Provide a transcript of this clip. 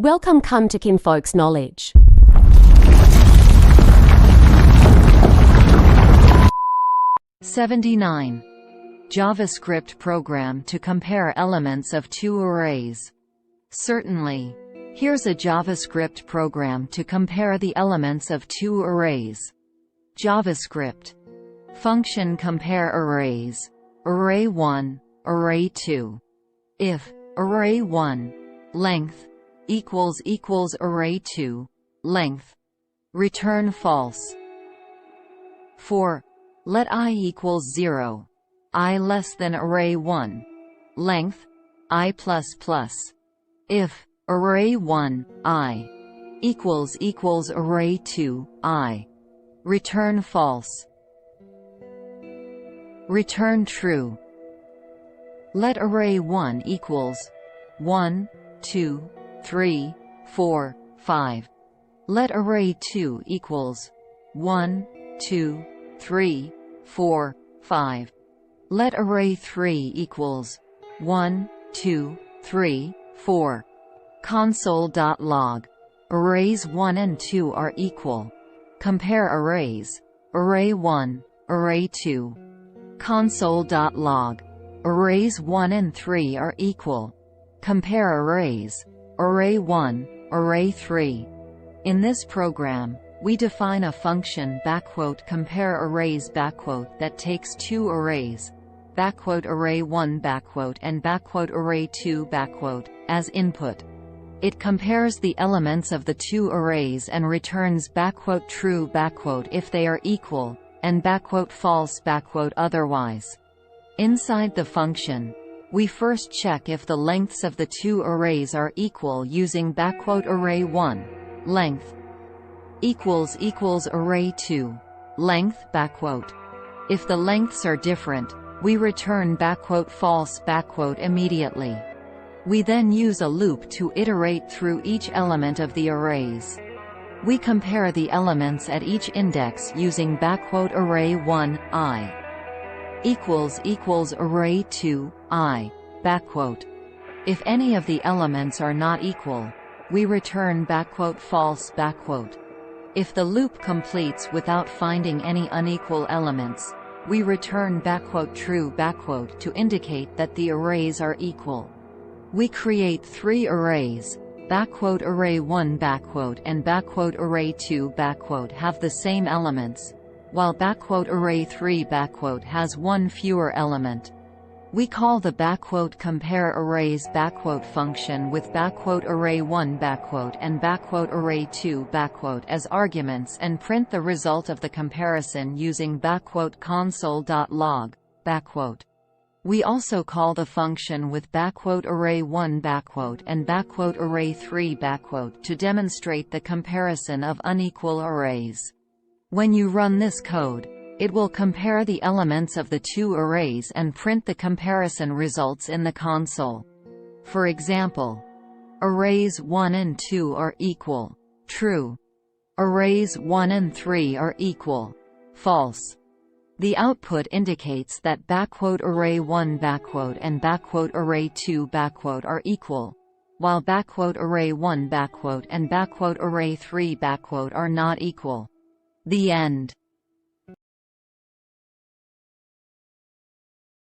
Welcome to Kinfolks Knowledge. '79. JavaScript program to compare elements of two arrays. Certainly. Here's a JavaScript program to compare the elements of two arrays. JavaScript. Function compare arrays. Array 1, array 2. If array1 length equals array 2 length, return false. For let I equals 0, I less than array 1 length I plus. If array 1 I equals array 2 I, return false. Return true. Let array 1 equals 1, 2, 3, 4, 5. Let array 2 equals 1, 2, 3, 4, 5. Let array 3 equals 1, 2, 3, 4. Console.log. Arrays 1 and 2 are equal. Compare arrays. Array 1, array 2. Console.log. Arrays 1 and 3 are equal. Compare arrays. Array 1, array 3. In this program, we define a function compare arrays that takes two arrays array 1 and array 2 as input. It compares the elements of the two arrays and returns true if they are equal, and false otherwise. Inside the function, we first check if the lengths of the two arrays are equal using array 1 length equals array 2 length If the lengths are different, we return false immediately. We then use a loop to iterate through each element of the arrays. We compare the elements at each index using array 1 I equals array 2 I If any of the elements are not equal, we return false If the loop completes without finding any unequal elements, we return true to indicate that the arrays are equal. We create three arrays. Array 1 and array 2 have the same elements, while array 3 has one fewer element. We call the compare arrays function with array 1 and array 2 as arguments and print the result of the comparison using console.log. We also call the function with array 1 and array 3 to demonstrate the comparison of unequal arrays. When you run this code, it will compare the elements of the two arrays and print the comparison results in the console. For example, arrays 1 and 2 are equal, true. Arrays 1 and 3 are equal, false. The output indicates that array 1 and array 2 are equal, while array 1 and array 3 are not equal. The end.